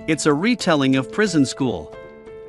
It's a retelling of Prison School.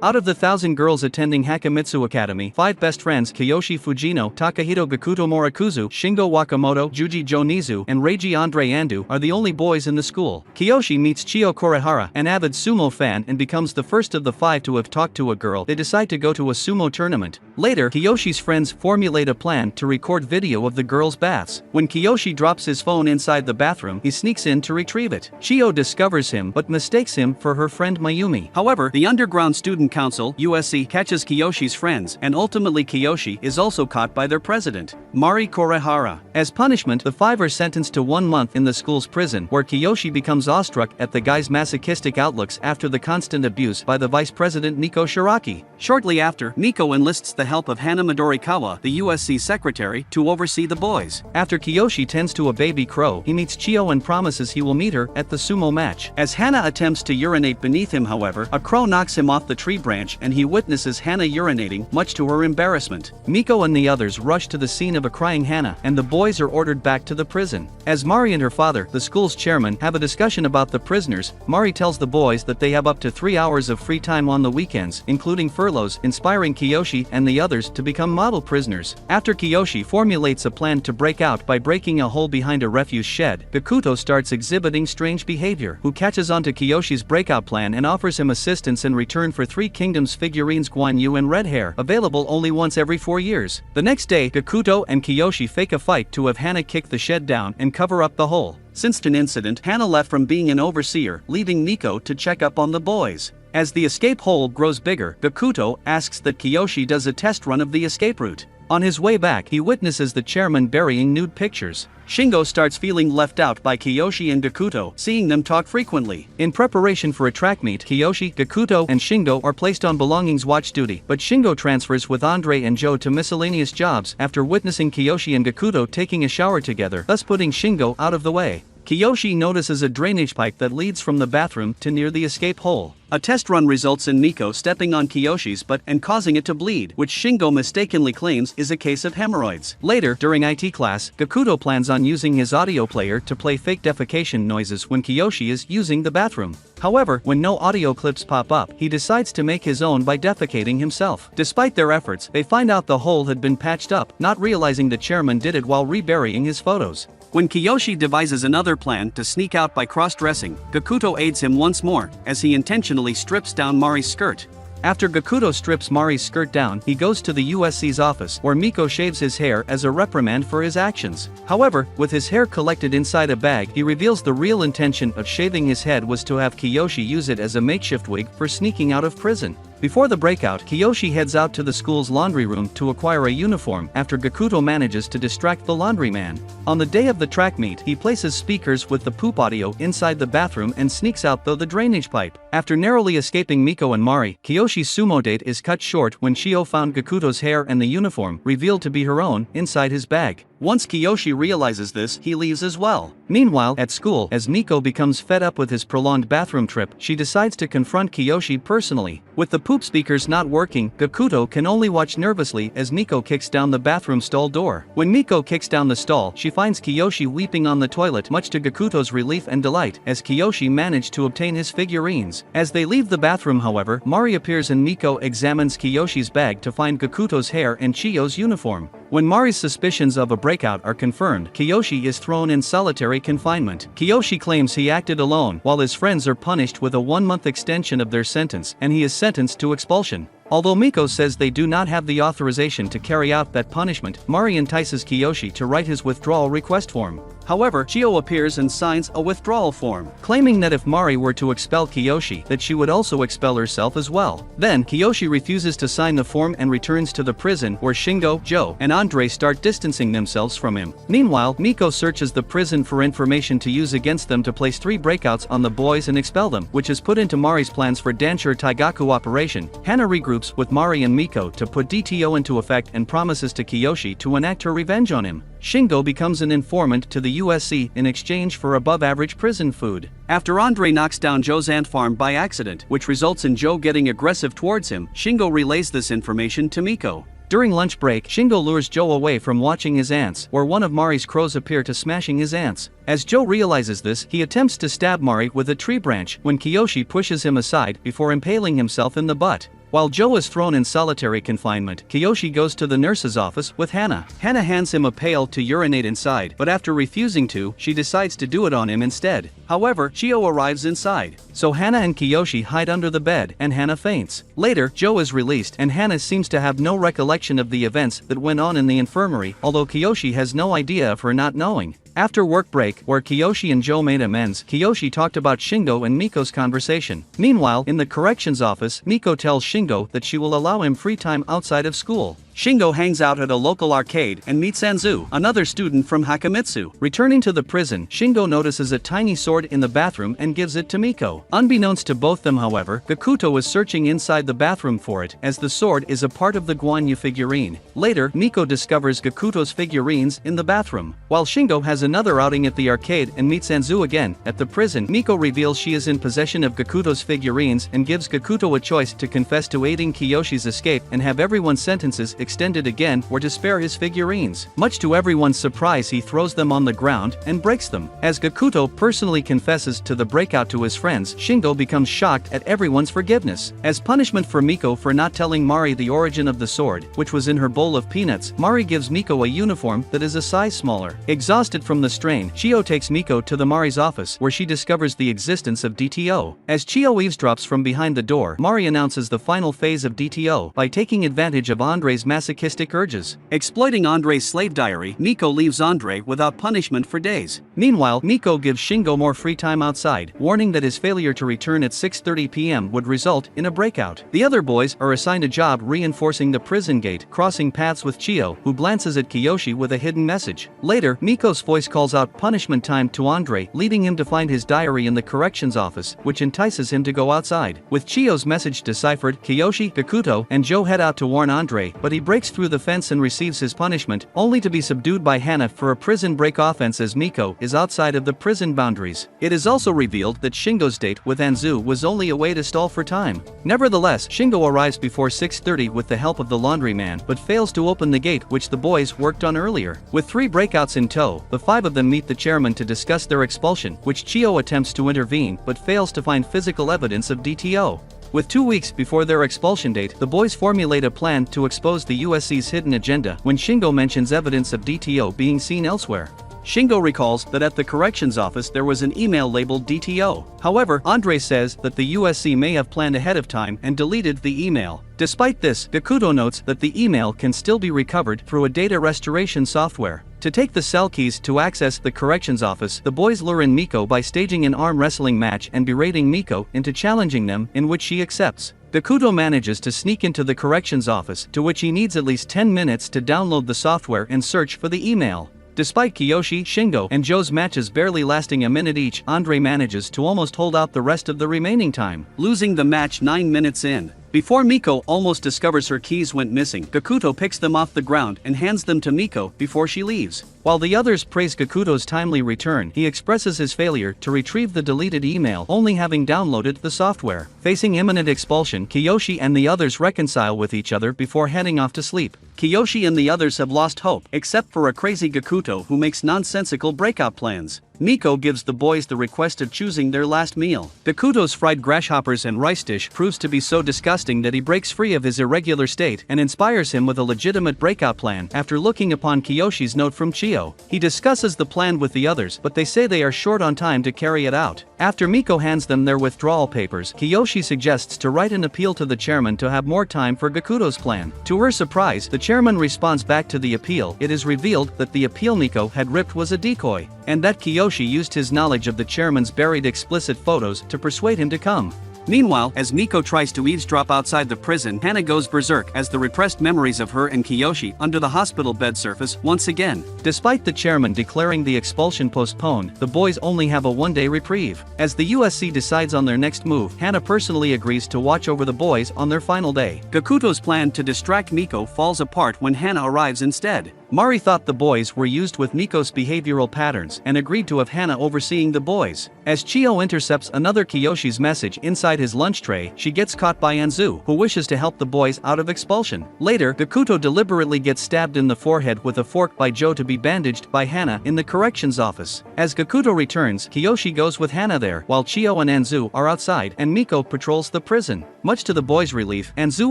Out of the 1,000 girls attending Hakamitsu Academy, 5 best friends Kiyoshi Fujino, Takahito Gakuto Morikuzu, Shingo Wakamoto, Juji Jonizu, and Reiji Andre Andu are the only boys in the school. Kiyoshi meets Chio Korihara, an avid sumo fan, and becomes the first of the 5 to have talked to a girl. They decide to go to a sumo tournament. Later, Kiyoshi's friends formulate a plan to record video of the girls' baths. When Kiyoshi drops his phone inside the bathroom, he sneaks in to retrieve it. Chio discovers him but mistakes him for her friend Mayumi. However, the underground student council (USC) catches Kiyoshi's friends, and ultimately Kiyoshi is also caught by their president, Mari Korihara. As punishment, the 5 are sentenced to 1 month in the school's prison, where Kiyoshi becomes awestruck at the guys' masochistic outlooks after the constant abuse by the vice president Nico Shiraki. Shortly after, Nico enlists the help of Hana Midorikawa, the USC secretary, to oversee the boys. After Kiyoshi tends to a baby crow, he meets Chio and promises he will meet her at the sumo match. As Hana attempts to urinate beneath him, however, a crow knocks him off the tree branch and he witnesses Hana urinating, much to her embarrassment. Miko and the others rush to the scene of a crying Hana, and the boys are ordered back to the prison. As Mari and her father, the school's chairman, have a discussion about the prisoners, Mari tells the boys that they have up to 3 hours of free time on the weekends, including furloughs, inspiring Kiyoshi and the others to become model prisoners. After Kiyoshi formulates a plan to break out by breaking a hole behind a refuse shed, Gakuto starts exhibiting strange behavior, who catches on to Kiyoshi's breakout plan and offers him assistance in return for 3 Kingdoms figurines Guan Yu and Red Hair, available only once every 4 years. The next day, Gakuto and Kiyoshi fake a fight to have Hana kick the shed down and cover up the hole. Since an incident, Hana left from being an overseer, leaving Nico to check up on the boys. As the escape hole grows bigger, Gakuto asks that Kiyoshi does a test run of the escape route. On his way back, he witnesses the chairman burying nude pictures. Shingo starts feeling left out by Kiyoshi and Gakuto, seeing them talk frequently. In preparation for a track meet, Kiyoshi, Gakuto, and Shingo are placed on belongings watch duty, but Shingo transfers with Andre and Joe to miscellaneous jobs after witnessing Kiyoshi and Gakuto taking a shower together, thus putting Shingo out of the way. Kiyoshi notices a drainage pipe that leads from the bathroom to near the escape hole. A test run results in Nico stepping on Kiyoshi's butt and causing it to bleed, which Shingo mistakenly claims is a case of hemorrhoids. Later, during IT class, Gakuto plans on using his audio player to play fake defecation noises when Kiyoshi is using the bathroom. However, when no audio clips pop up, he decides to make his own by defecating himself. Despite their efforts, they find out the hole had been patched up, not realizing the chairman did it while reburying his photos. When Kiyoshi devises another plan to sneak out by cross-dressing, Gakuto aids him once more, as he intentionally strips down Mari's skirt. After Gakuto strips Mari's skirt down, he goes to the USC's office, where Miko shaves his hair as a reprimand for his actions. However, with his hair collected inside a bag, he reveals the real intention of shaving his head was to have Kiyoshi use it as a makeshift wig for sneaking out of prison. Before the breakout, Kiyoshi heads out to the school's laundry room to acquire a uniform after Gakuto manages to distract the laundryman. On the day of the track meet, he places speakers with the poop audio inside the bathroom and sneaks out through the drainage pipe. After narrowly escaping Miko and Mari, Kiyoshi's sumo date is cut short when Chio found Gakuto's hair and the uniform, revealed to be her own, inside his bag. Once Kiyoshi realizes this, he leaves as well. Meanwhile, at school, as Miko becomes fed up with his prolonged bathroom trip, she decides to confront Kiyoshi personally. With the poop speakers not working, Gakuto can only watch nervously as Miko kicks down the bathroom stall door. When Miko kicks down the stall, she finds Kiyoshi weeping on the toilet, much to Gakuto's relief and delight, as Kiyoshi managed to obtain his figurines. As they leave the bathroom, however, Mari appears and Miko examines Kiyoshi's bag to find Gakuto's hair and Chio's uniform. When Mari's suspicions of a breakout are confirmed, Kiyoshi is thrown in solitary confinement. Kiyoshi claims he acted alone, while his friends are punished with a 1-month extension of their sentence, and he is sentenced to expulsion. Although Miko says they do not have the authorization to carry out that punishment, Mari entices Kiyoshi to write his withdrawal request form. However, Chio appears and signs a withdrawal form, claiming that if Mari were to expel Kiyoshi, that she would also expel herself as well. Then, Kiyoshi refuses to sign the form and returns to the prison, where Shingo, Joe, and Andre start distancing themselves from him. Meanwhile, Miko searches the prison for information to use against them to place 3 breakouts on the boys and expel them, which is put into Mari's plans for Danshur Taigaku operation. Hana regroups with Mari and Miko to put DTO into effect and promises to Kiyoshi to enact her revenge on him. Shingo becomes an informant to the USC in exchange for above-average prison food. After Andre knocks down Joe's ant farm by accident, which results in Joe getting aggressive towards him, Shingo relays this information to Miko. During lunch break, Shingo lures Joe away from watching his ants, where one of Mari's crows appear to smashing his ants. As Joe realizes this, he attempts to stab Mari with a tree branch when Kiyoshi pushes him aside before impaling himself in the butt. While Joe is thrown in solitary confinement, Kiyoshi goes to the nurse's office with Hana. Hana hands him a pail to urinate inside, but after refusing to, she decides to do it on him instead. However, Chio arrives inside, so Hana and Kiyoshi hide under the bed, and Hana faints. Later, Joe is released, and Hana seems to have no recollection of the events that went on in the infirmary, although Kiyoshi has no idea of her not knowing. After work break, where Kiyoshi and Joe made amends, Kiyoshi talked about Shingo and Miko's conversation. Meanwhile, in the corrections office, Miko tells Shingo that she will allow him free time outside of school. Shingo hangs out at a local arcade and meets Anzu, another student from Hakamitsu. Returning to the prison, Shingo notices a tiny sword in the bathroom and gives it to Miko. Unbeknownst to both them, however, Gakuto is searching inside the bathroom for it, as the sword is a part of the Guanyu figurine. Later, Miko discovers Gakuto's figurines in the bathroom. While Shingo has another outing at the arcade and meets Anzu again at the prison, Miko reveals she is in possession of Gakuto's figurines and gives Gakuto a choice to confess to aiding Kiyoshi's escape and have everyone's sentences extended again, or to spare his figurines. Much to everyone's surprise, he throws them on the ground and breaks them. As Gakuto personally confesses to the breakout to his friends, Shingo becomes shocked at everyone's forgiveness. As punishment for Miko for not telling Mari the origin of the sword, which was in her bowl of peanuts, Mari gives Miko a uniform that is a size smaller. Exhausted from the strain, Chio takes Miko to the Mari's office, where she discovers the existence of DTO. As Chio eavesdrops from behind the door, Mari announces the final phase of DTO by taking advantage of Andre's masochistic urges. Exploiting Andre's slave diary, Miko leaves Andre without punishment for days. Meanwhile, Miko gives Shingo more free time outside, warning that his failure to return at 6:30 p.m. would result in a breakout. The other boys are assigned a job reinforcing the prison gate, crossing paths with Chio, who glances at Kiyoshi with a hidden message. Later, Miko's voice calls out punishment time to Andre, leading him to find his diary in the corrections office, which entices him to go outside. With Chio's message deciphered, Kiyoshi, Gakuto, and Joe head out to warn Andre, but he breaks through the fence and receives his punishment, only to be subdued by Hana for a prison break offense as Miko is outside of the prison boundaries. It is also revealed that Shingo's date with Anzu was only a way to stall for time. Nevertheless, Shingo arrives before 6:30 with the help of the laundryman, but fails to open the gate which the boys worked on earlier. With 3 breakouts in tow, the 5 of them meet the chairman to discuss their expulsion, which Chio attempts to intervene but fails to find physical evidence of DTO. With 2 weeks before their expulsion date, the boys formulate a plan to expose the USC's hidden agenda when Shingo mentions evidence of DTO being seen elsewhere. Shingo recalls that at the corrections office there was an email labeled DTO. However, Andre says that the USC may have planned ahead of time and deleted the email. Despite this, Gakuto notes that the email can still be recovered through a data restoration software. To take the cell keys to access the corrections office, the boys lure in Miko by staging an arm wrestling match and berating Miko into challenging them, in which she accepts. Gakuto manages to sneak into the corrections office, to which he needs at least 10 minutes to download the software and search for the email. Despite Kiyoshi, Shingo, and Joe's matches barely lasting a minute each, Andre manages to almost hold out the rest of the remaining time, losing the match 9 minutes in. Before Miko almost discovers her keys went missing, Gakuto picks them off the ground and hands them to Miko before she leaves. While the others praise Gakuto's timely return, he expresses his failure to retrieve the deleted email, only having downloaded the software. Facing imminent expulsion, Kiyoshi and the others reconcile with each other before heading off to sleep. Kiyoshi and the others have lost hope, except for a crazy Gakuto who makes nonsensical breakout plans. Miko gives the boys the request of choosing their last meal. Gakuto's fried grasshoppers and rice dish proves to be so disgusting that he breaks free of his irregular state and inspires him with a legitimate breakout plan after looking upon Kiyoshi's note from Chio. He discusses the plan with the others, but they say they are short on time to carry it out. After Miko hands them their withdrawal papers, Kiyoshi suggests to write an appeal to the chairman to have more time for Gakuto's plan. To her surprise, the chairman responds back to the appeal. It is revealed that the appeal Miko had ripped was a decoy, and that Kiyoshi used his knowledge of the chairman's buried explicit photos to persuade him to come. Meanwhile, as Miko tries to eavesdrop outside the prison, Hana goes berserk as the repressed memories of her and Kiyoshi under the hospital bed surface once again. Despite the chairman declaring the expulsion postponed, the boys only have a one-day reprieve. As the USC decides on their next move, Hana personally agrees to watch over the boys on their final day. Gakuto's plan to distract Miko falls apart when Hana arrives instead. Mari thought the boys were used with Miko's behavioral patterns and agreed to have Hana overseeing the boys. As Chio intercepts another Kiyoshi's message inside his lunch tray, she gets caught by Anzu, who wishes to help the boys out of expulsion. Later, Gakuto deliberately gets stabbed in the forehead with a fork by Joe to be bandaged by Hana in the corrections office. As Gakuto returns, Kiyoshi goes with Hana there, while Chio and Anzu are outside and Miko patrols the prison. Much to the boys' relief, Anzu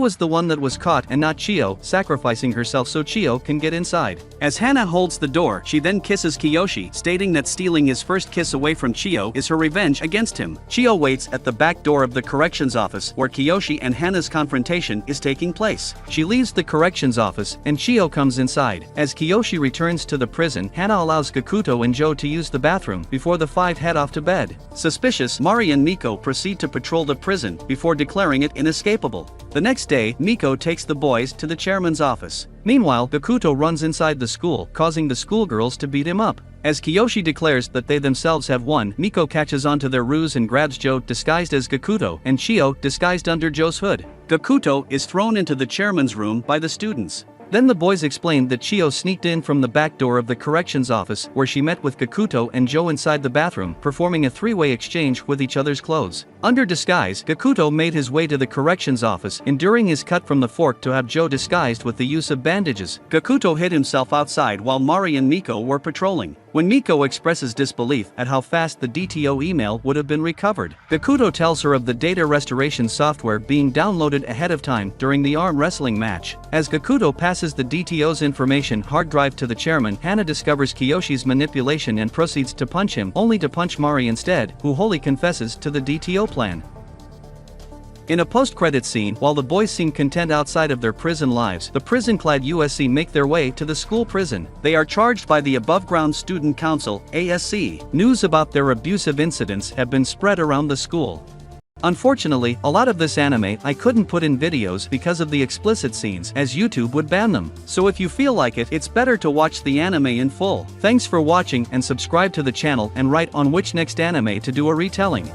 was the one that was caught and not Chio, sacrificing herself so Chio can get inside. As Hana holds the door, she then kisses Kiyoshi, stating that stealing his first kiss away from Chio is her revenge against him. Chio waits at the back door of the corrections office where Kiyoshi and Hana's confrontation is taking place. She leaves the corrections office and Chio comes inside. As Kiyoshi returns to the prison, Hana allows Gakuto and Joe to use the bathroom before the five head off to bed. Suspicious, Mari and Miko proceed to patrol the prison before declaring it inescapable. The next day, Miko takes the boys to the chairman's office. Meanwhile, Gakuto runs inside the school, causing the schoolgirls to beat him up. As Kiyoshi declares that they themselves have won, Miko catches onto their ruse and grabs Joe disguised as Gakuto and Chio disguised under Joe's hood. Gakuto is thrown into the chairman's room by the students. Then the boys explained that Chio sneaked in from the back door of the corrections office where she met with Gakuto and Joe inside the bathroom, performing a three-way exchange with each other's clothes. Under disguise, Gakuto made his way to the corrections office, enduring his cut from the fork to have Joe disguised with the use of bandages. Gakuto hid himself outside while Mari and Miko were patrolling. When Miko expresses disbelief at how fast the DTO email would have been recovered, Gakuto tells her of the data restoration software being downloaded ahead of time during the arm wrestling match. As Gakuto passes the DTO's information hard drive to the chairman, Hana discovers Kiyoshi's manipulation and proceeds to punch him, only to punch Mari instead, who wholly confesses to the DTO plan. In a post-credits scene, while the boys seem content outside of their prison lives, the prison-clad USC make their way to the school prison. They are charged by the Above-Ground Student Council, ASC. News about their abusive incidents have been spread around the school. Unfortunately, a lot of this anime I couldn't put in videos because of the explicit scenes, as YouTube would ban them. So if you feel like it, it's better to watch the anime in full. Thanks for watching and subscribe to the channel and write on which next anime to do a retelling.